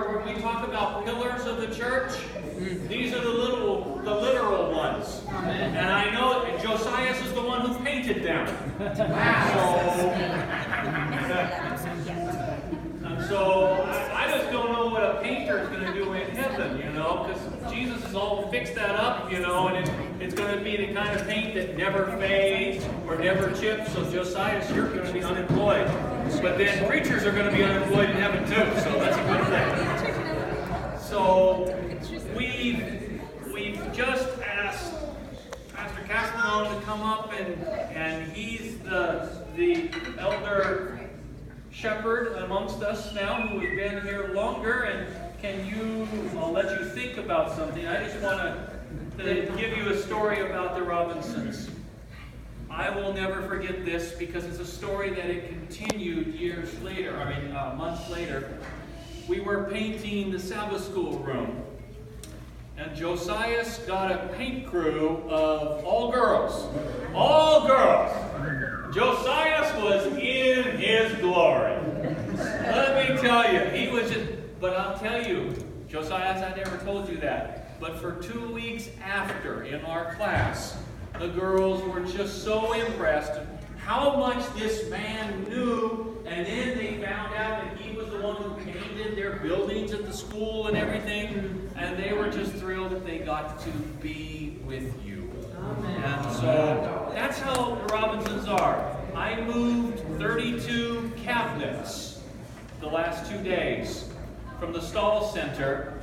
where we talk about pillars of the church, these are the literal ones. And I know that Josias is the one who painted them. So I just don't know what a painter is going to do in heaven, because Jesus has all fixed that up, and it's going to be the kind of paint that never fades or never chips. So Josias, you're going to be unemployed. But then preachers are going to be unemployed in heaven too, so that's a good thing. So we've just asked Pastor Castellano to come up, and he's the elder shepherd amongst us now who has been here longer. And I'll let you think about something. I just want to give you a story about the Robinsons. I will never forget this because it's a story that it continued months later. We were painting the Sabbath school room, and Josias got a paint crew of all girls. All girls. Josias was in his glory. Let me tell you, he was just, but I'll tell you, Josias, I never told you that, but for 2 weeks after in our class, the girls were just so impressed how much this man knew, and then they found out that he was the one who painted their buildings at the school and everything, and they were just thrilled that they got to be with you. And so that's how the Robinsons are. I moved 32 cabinets the last 2 days from the stall center.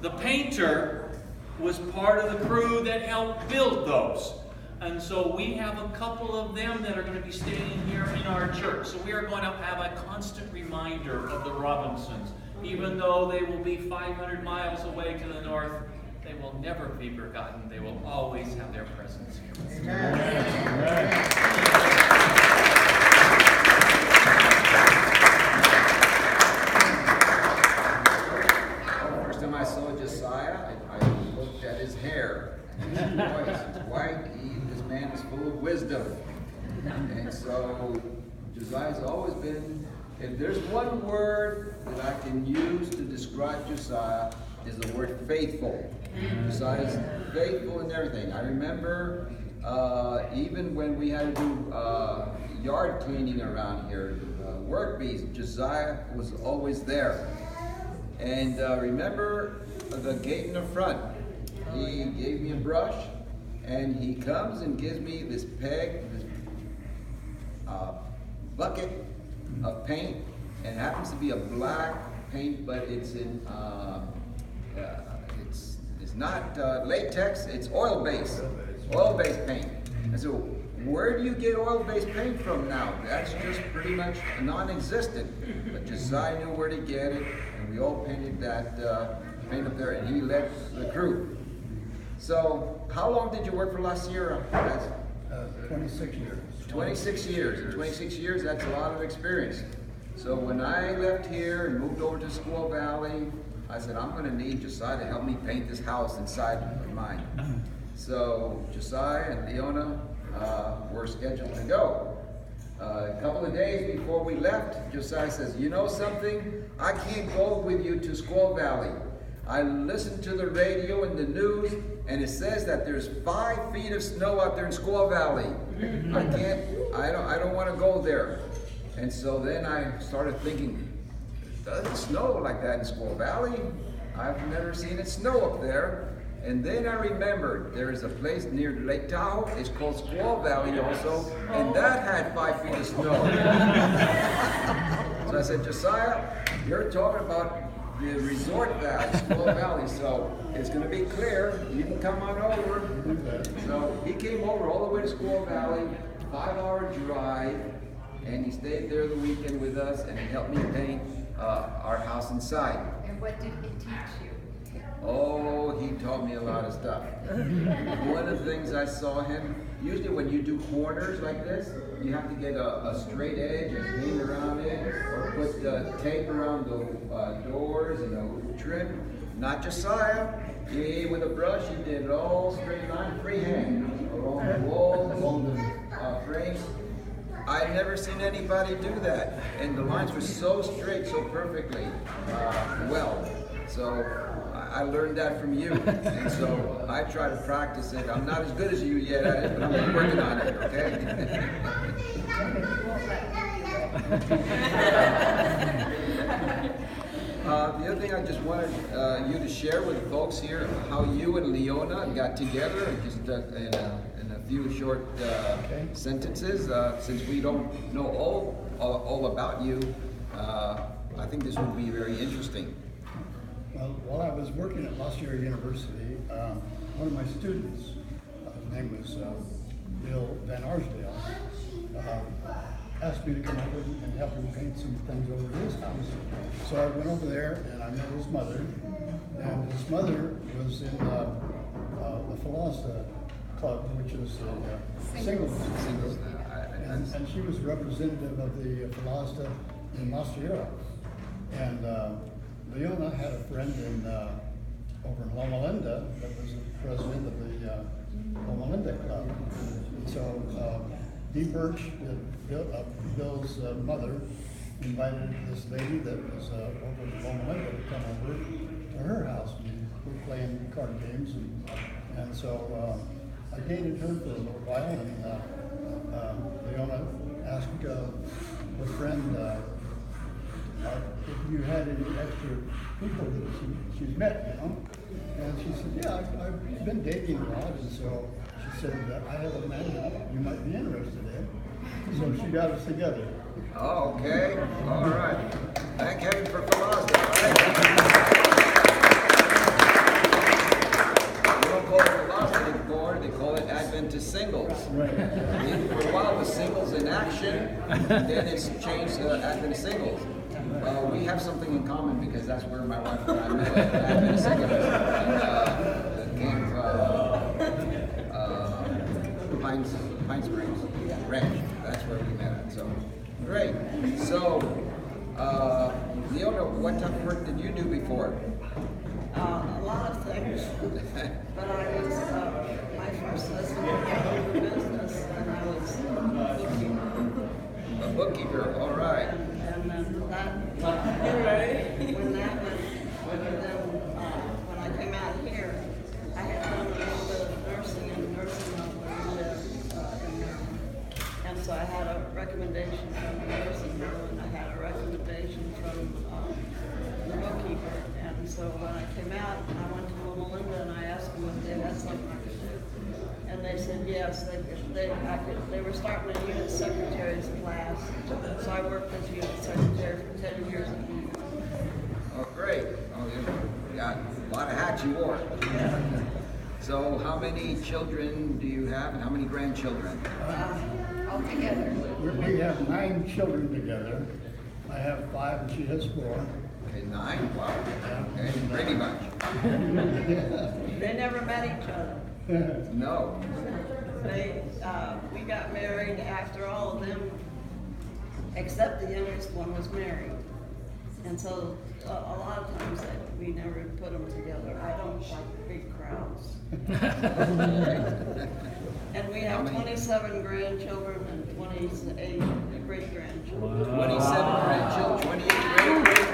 The painter was part of the crew that helped build those. And so we have a couple of them that are going to be staying here in our church. So we are going to have a constant reminder of the Robinsons. Even though they will be 500 miles away to the north, they will never be forgotten. They will always have their presence here. Amen. First time I saw Josiah, I looked at his hair. And his voice, his white, this man is full of wisdom. And so Josiah's always been, if there's one word that I can use to describe Josiah, is the word faithful. Josiah's faithful in everything. I remember even when we had to do yard cleaning around here, work bees, Josiah was always there. And remember the gate in the front. He gave me a brush, and he comes and gives me this peg, this bucket of paint, and it happens to be a black paint, but it's in it's not latex, it's oil-based paint. And so where do you get oil-based paint from now? That's just pretty much non-existent. But Josiah knew where to get it, and we all painted that paint up there, and he led the crew. So how long did you work for La Sierra? 26 years. 26 years. In 26 years, that's a lot of experience. So when I left here and moved over to Squaw Valley, I said, I'm going to need Josiah to help me paint this house inside of mine. So Josiah and Leona were scheduled to go. A couple of days before we left, Josiah says, you know something? I can't go with you to Squaw Valley. I listened to the radio and the news, and it says that there's 5 feet of snow out there in Squaw Valley. I don't want to go there. And so then I started thinking, it doesn't snow like that in Squaw Valley. I've never seen it snow up there. And then I remembered there is a place near Lake Tahoe. It's called Squaw Valley also, and that had 5 feet of snow. So I said, Josiah, you're talking about the resort valley, Squaw Valley, so it's going to be clear. You can come on over. So he came over all the way to Squaw Valley, 5-hour drive, and he stayed there the weekend with us, and he helped me paint our house inside. And what did he teach you? Oh, he taught me a lot of stuff. One of the things I saw him, usually when you do corners like this, you have to get a straight edge and paint around it, or put tape around the doors and a trim. Not Josiah. He, with a brush, he did it all straight line, freehand, along the walls, along the frames. I never seen anybody do that, and the lines were so straight, so perfectly well. So I learned that from you, and so I try to practice it. I'm not as good as you yet at it, but I'm working on it. Okay. The other thing I just wanted you to share with the folks here how you and Leona got together, just in a few short sentences. Since we don't know all about you, I think this would be very interesting. Well, while I was working at La Sierra University, one of my students, his name was Bill Van Arsdale, asked me to come over and help him paint some things over his house. So I went over there and I met his mother, and his mother was in the Falasta Club, which is the singles group, and she was representative of the Falasta in La Sierra. And Leona had a friend over in Loma Linda that was the president of the Loma Linda Club. And so Dee Birch, Bill's mother, invited this lady that was over in Loma Linda to come over to her house. We were playing card games, and so I dated her for a little while, and Leona asked her friend if you had any extra people that she's met, you know? And she said, yeah, I've been dating a lot, and so she said, I have a man that you might be interested in. So she got us together. Oh, okay. All right. Thank heaven for Falasta, right? They don't call it Falasta anymore, they call it Adventist Singles. Right. For a while it was Singles in Action, then it's changed to Adventist Singles. We have something in common because that's where my wife and I met. Adventist Singles. That came from Pine Springs Ranch. That's where we met at. So great. So Leona, what type of work did you do before? A lot of things, but I was, my first husband had a business, and I was a bookkeeper. A bookkeeper, all right. And then that, when I came out here, I had done a little bit of nursing in the nursing home where we lived in Maryland. And so I had a recommendation from the nursing home, and I had a recommendation from the bookkeeper. And so when I came out, I went to Loma Linda and I asked them if they had something I could do. And they said yes, they were starting a unit secretary's class. So I worked as unit secretary for 10 years at the unit. Oh, great. Oh, you got a lot of hats you wore. So how many children do you have and how many grandchildren? Altogether. We have 9 children together. I have 5 and she has 4. Okay, 9? Wow. Okay, Brady Bunch. They never met each other. No. We got married after all of them, except the youngest one was married. And so a lot of times we never put them together. I don't like big crowds. And we have 27 grandchildren and 28 great-grandchildren. 27 grandchildren, 28 great-grandchildren.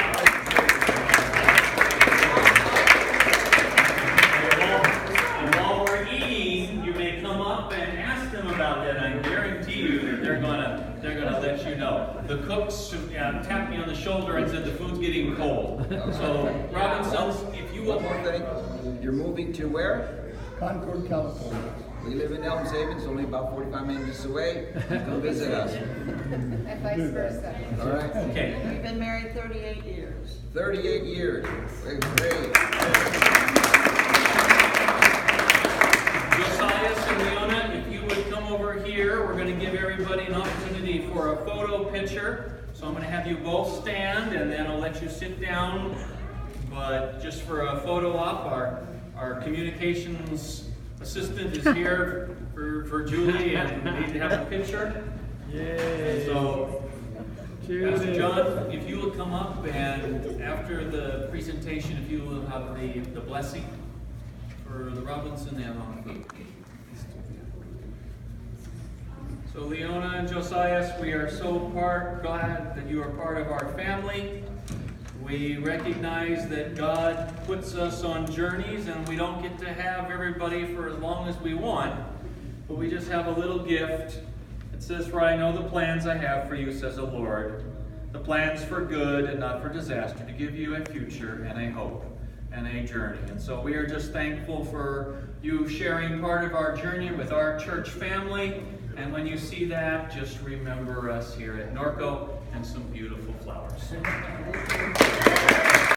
And while we're eating, you may come up and ask them about that. I guarantee you that they're gonna let you know. The cooks tapped me on the shoulder and said the food's getting cold. So Robinsons, if you One will. more thing. You're moving to where? Concord, California. We live in Elms Haven, it's only about 45 minutes away. Come visit us. And vice versa. All right? Okay. We've been married 38 years. 38 years. Great. Josias and Leona, if you would come over here, we're going to give everybody an opportunity for a photo picture. So I'm going to have you both stand, and then I'll let you sit down. But just for a photo op, our communications assistant is here for Julie, and we need to have a picture. Yay! So, Pastor John, if you will come up, and after the presentation, if you will have the blessing for the Robinson and on food. So So Leona and Josias, we are so glad that you are part of our family. We recognize that God puts us on journeys and we don't get to have everybody for as long as we want, but we just have a little gift. It says, "For I know the plans I have for you, says the Lord, the plans for good and not for disaster, to give you a future and a hope and a journey." And so we are just thankful for you sharing part of our journey with our church family. And when you see that, just remember us here at Norco and some beautiful flowers.